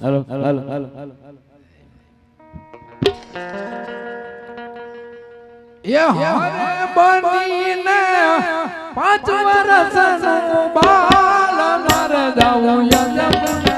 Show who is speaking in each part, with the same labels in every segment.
Speaker 1: હાલો હાલો હાલો
Speaker 2: એ હારે બનીને 5 વર્ષનું બાલ મર જાઉં યજમાન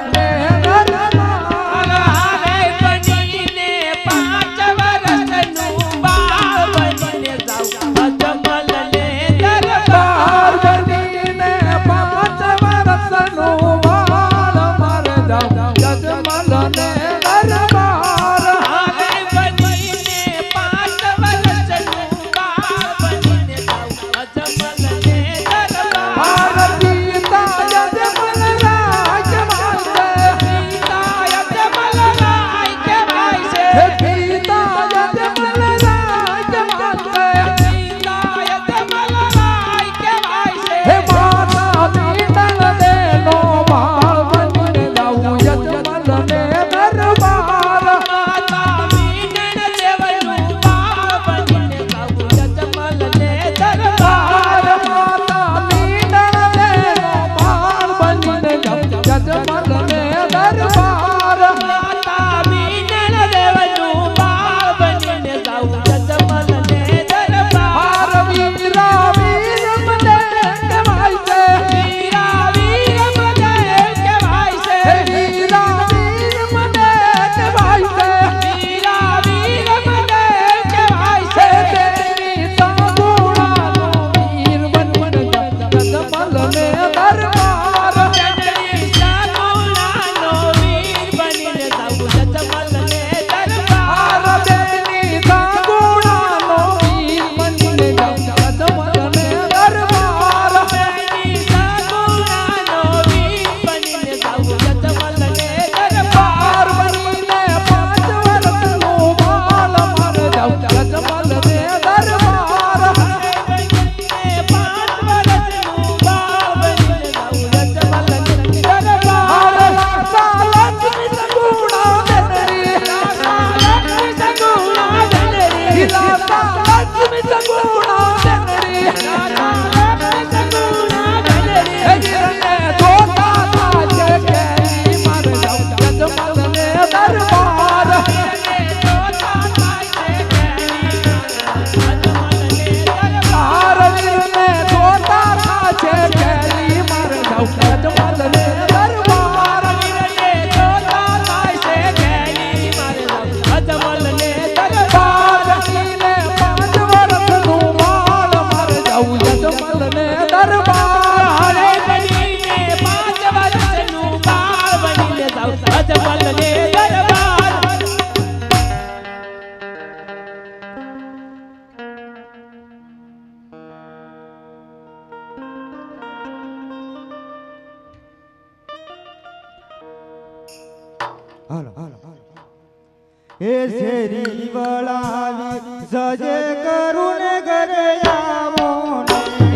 Speaker 3: એ શેરી વળાવી સજે કરું ને ઘરે આવો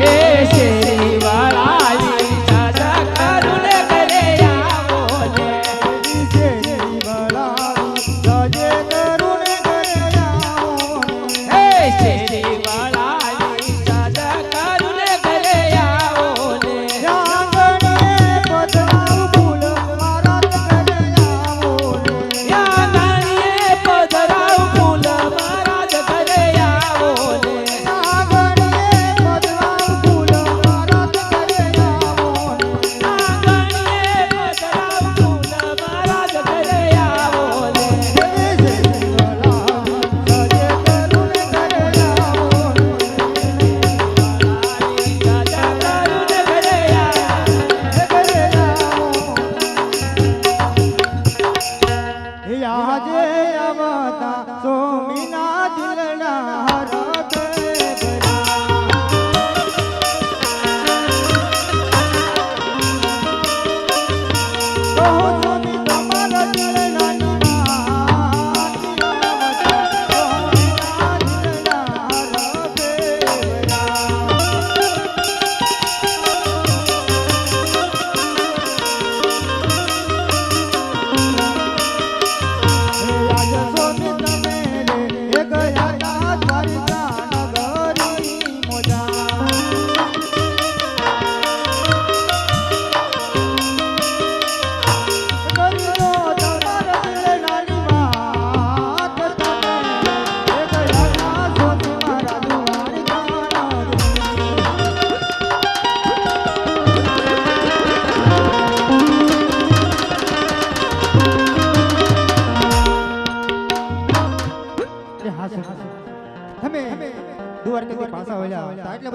Speaker 2: એ શેરી વાળાવી સજા કરું ને ઘરે આવો ને
Speaker 3: શેરી વળાવી સજે કરું ને ઘરે આવો
Speaker 2: એ શેરી વાળાવી સજા કરું ને ઘરે આવો ને
Speaker 3: આંગણે પધરાવું ફૂલ મારા ઘરે આવો
Speaker 2: યા ગાણીએ પધરાવ ફૂલ મારા ઘરે આવો ને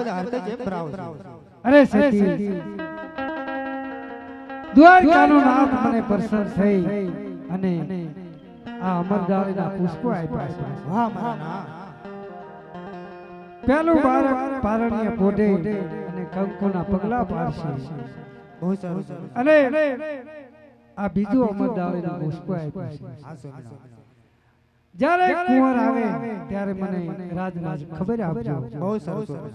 Speaker 3: બધા હરતા જેમ ભરાવ છે.
Speaker 2: અરે સતી દ્વારકાનો નાથ મને પ્રસન્ન થઈ અને આ અમરદાળીના પુષ્પો આપ્યા છે.
Speaker 3: વાહ મારા નાથ.
Speaker 2: પેલું બાળક પારણીય પોઢે અને કંકુના પગલા પાડશે
Speaker 3: બહુ સારું સારું.
Speaker 2: અને આ બીજું અમરદાળીના પુષ્પો આપ્યા છે.
Speaker 3: હા સ્વામિનારાયણ.
Speaker 2: જ્યારે કુંવર આવે ત્યારે મને રાજ ખબર આપજો.
Speaker 3: બહુ સારું સારું.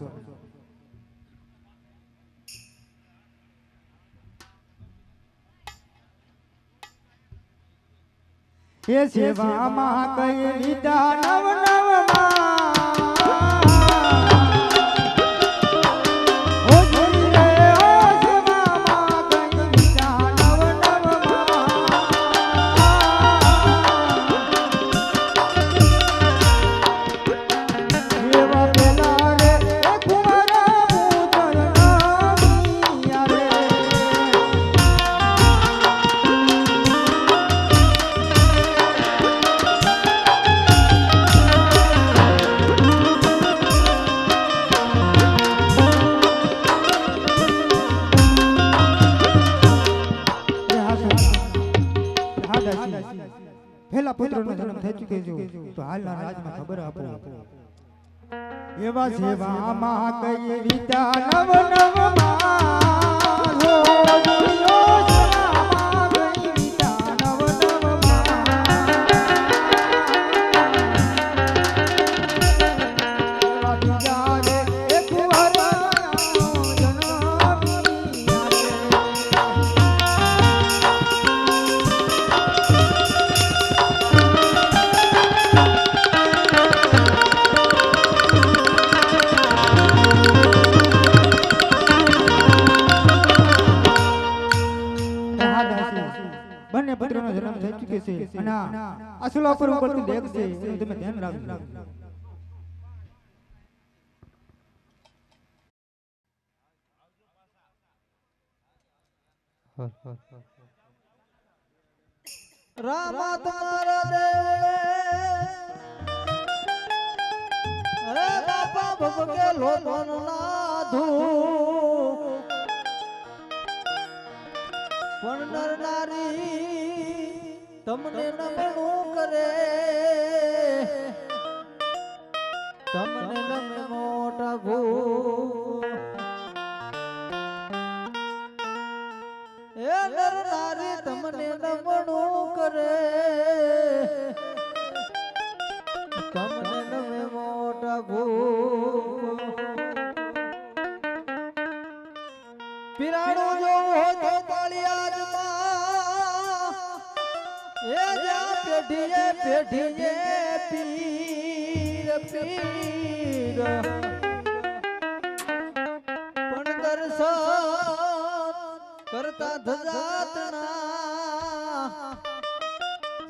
Speaker 3: એ સેવામાં કઈ લીધા નવ પહેલા પુત્રનો જન્મ થઈ ચૂક્યો છે તો હાલના રાજમાં ખબર આપો. એવા સેવામાં કઈ વિદ્યા નવ નવમાં જોડિયો સેવામાં કઈ વિદ્યા નવ નવમાં એવા બીજા રે એક બંને પુત્રનો જન્મ થઈ ચૂક્યો છે અને આ સુલાપુર ઉપરથી દેખ છે એનું તમે ધ્યાન રાખજો.
Speaker 1: રામા તમારા દેવળે અરે બાપા ભગકે લોટન નાધુ પણ નર નારી તમને નમણું કરે તમને નમે મોટા ભૂ એ નર નારી તમને નમણું કરે તમને નમે મોટા ભૂ પીરાણું જો હોય તો તાળિયાજમાં એ જ્યાં પેઢીએ પેઢીએ પીર પીર પણ દર્શન કરતા ધજાતના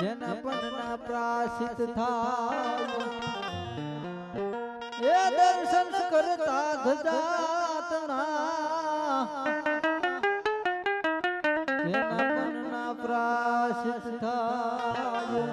Speaker 1: જેના પનના પ્રાશિત થાય એ દર્શન કરતા ધજાતના જેના પનના પ્રાશિત થાય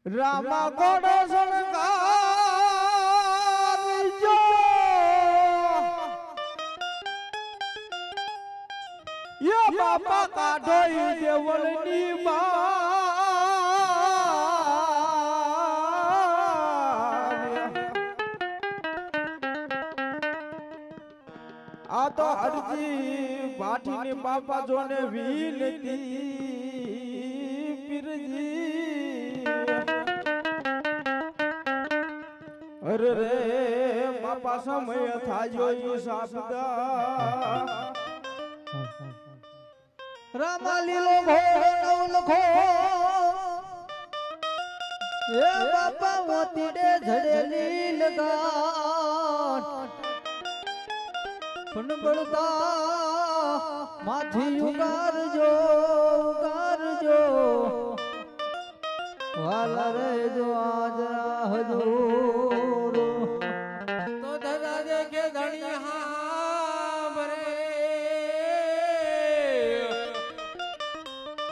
Speaker 1: રામા ગોડો સણગારજો યે બાપા કાઢો ઈ દેવળની આ તો હરજી ભાટીને બાપા જોને વિનતી પીરજી અરે રે બાપા સમય થાજો ઈ સાબદા રામા લીલો ઘોડો નવલખો એ બાપા મોતીડે ઝડેલી લગાન પણ બળતા માથી ઉગારજો વાલા રે જો આજરા હજૂર
Speaker 4: તો દાદા દેખે ધણી હાંભરે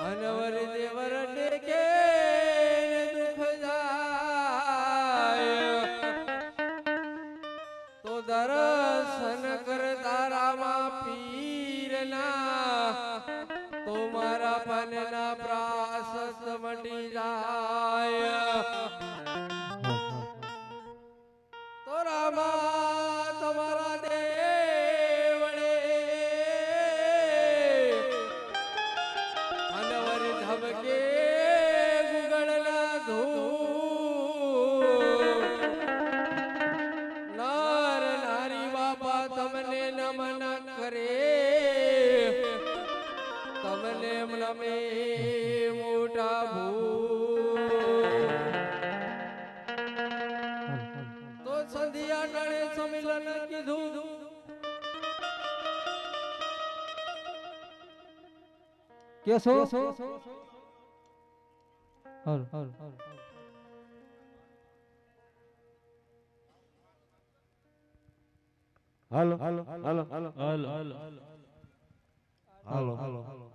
Speaker 4: અનવર દેવર દેખે દુઃખ જાય તો દર્શન કરતા રામા પીરના તો મારા પનના પ્રાસત મટી જાય તો રામા તમારા દેવળે અનવર ધબકે ગુગળના ધૂળ નાર નારી બાપા તમને નમન કરે તમને નમે મોટા ભૂ તો સંધ્યા ટાણે સંમિલન કીધું
Speaker 1: કેસો
Speaker 5: હાલો હાલો હાલો હાલો હાલો હાલો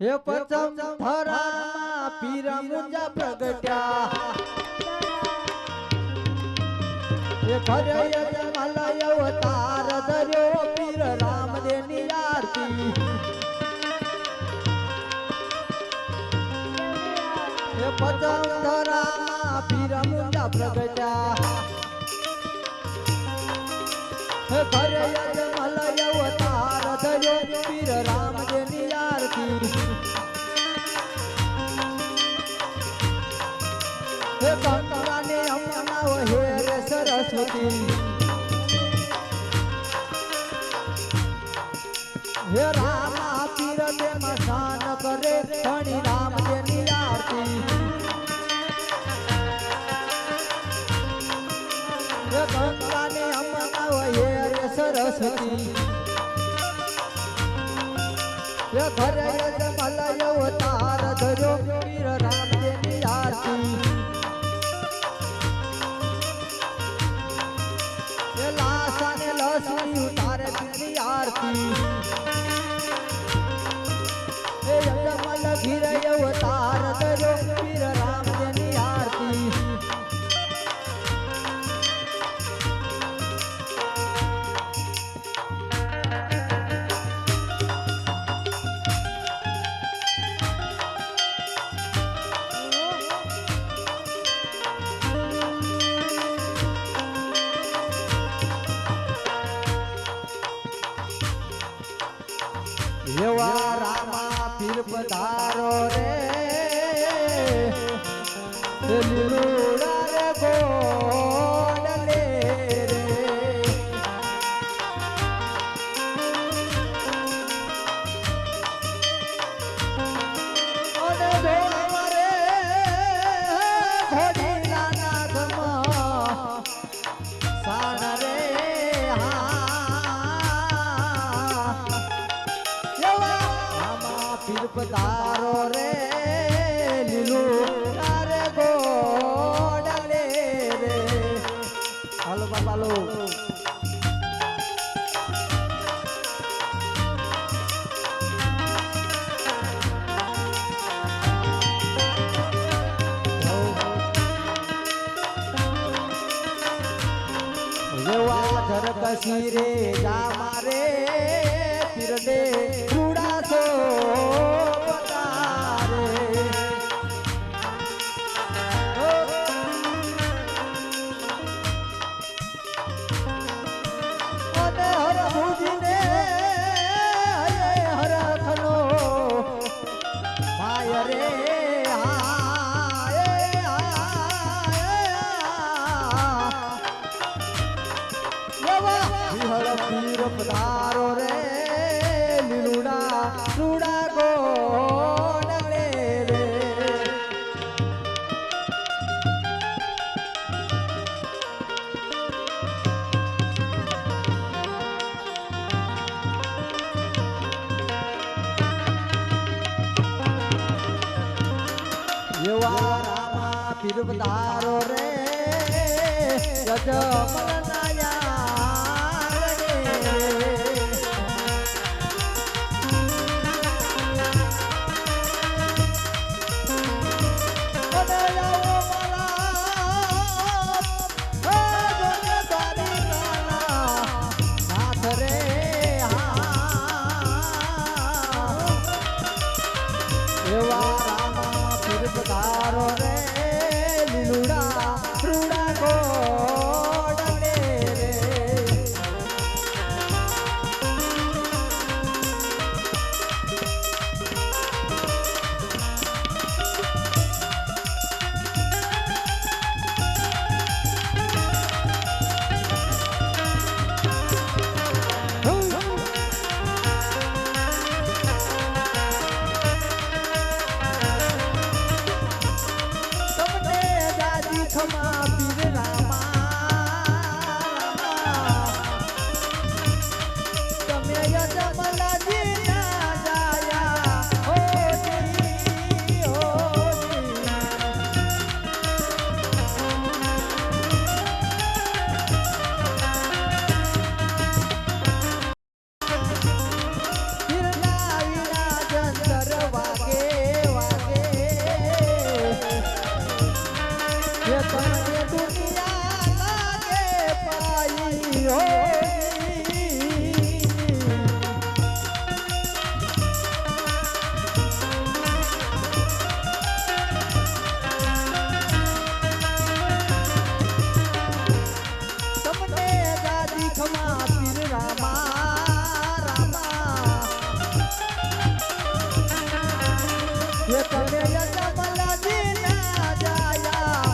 Speaker 1: હે પચમ ધરા પીરા મુંજા પ્રગટ્યા એ ઘરે યજમાલય અવતાર ધર્યો પીર રામદેવની આરતી હે પચમ ધરા પીરા મુંજા પ્રગટ્યા હે ઘરે યજમાલય અવતાર ધર્યો પીર રામદેવની આરતી હે કંકરાને અમનાવ હે રે સરસ્વતી હે રામા પીર તે મસાન કરે ધણી રામદેવની આરતી હે કંકરાને અમનાવ હે રે સરસ્વતી હે ઘરે યજમાલય અવતાર ધર્યો પીર રામદેવની આરતી લાસાને લસણી ઉતારે પીરની આરતી એ યજમાલ ઘીરે અવતાર ધર્યો પીર રામદેવની આરતી એવા રામા પીર પધારો રે લીલુડા રે ગોડલે રે ઓને ધોળવા રે ઘોડીલા નાગમાં સાણ રે પીર પધારો રે લીલું રે ગોડલે રે હાલો બાબા લો જેવા ઝરકસી રે જા મારે પીરને રૂડાસો પતારે અને હર ભુજને હરખનો માય રે પીર પધારો રે રૂડા ગોડલે રે એવા રામા પીર પધારો રે ગજમનાયા રે પધારો રે લીલુડા રૂડા ગોડલે રે ખમા પીર રામા તમે યજમલાજી ના જાયા હોજી વિના જંતર વાગે વાગે તમને દુનિયા લાગે પાઈ હો તમને દાદી ખમા પીર રામા રામા એ તમે યજમલાજી ના જાયા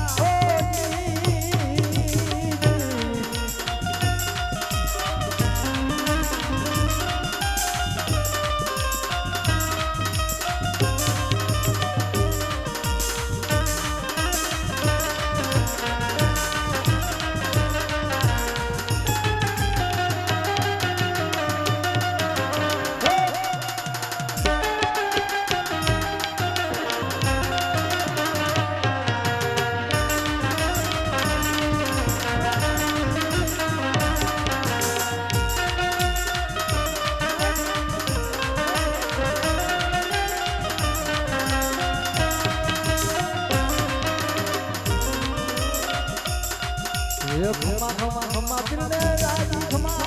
Speaker 1: ખમા ખમા ખમા પીરને રાજી ખમા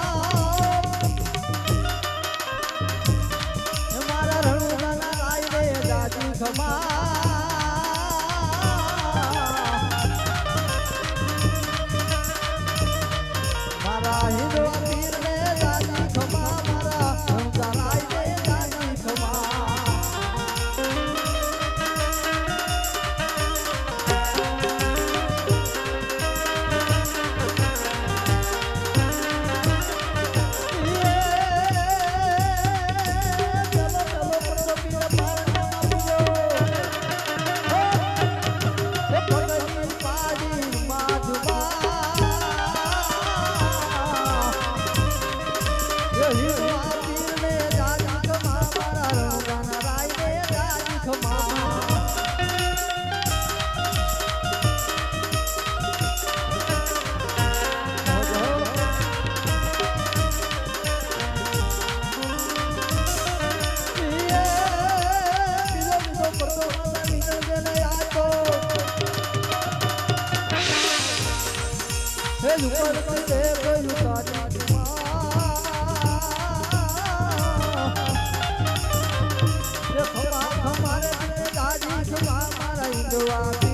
Speaker 1: મારા રણુદાના રાય રે રાજી ખમા મારા હિંદવા પીરને રાજી ખમા મારા રણુદાના રાય રે રાજી ખમા હમારે દાદી મારા હિંદવા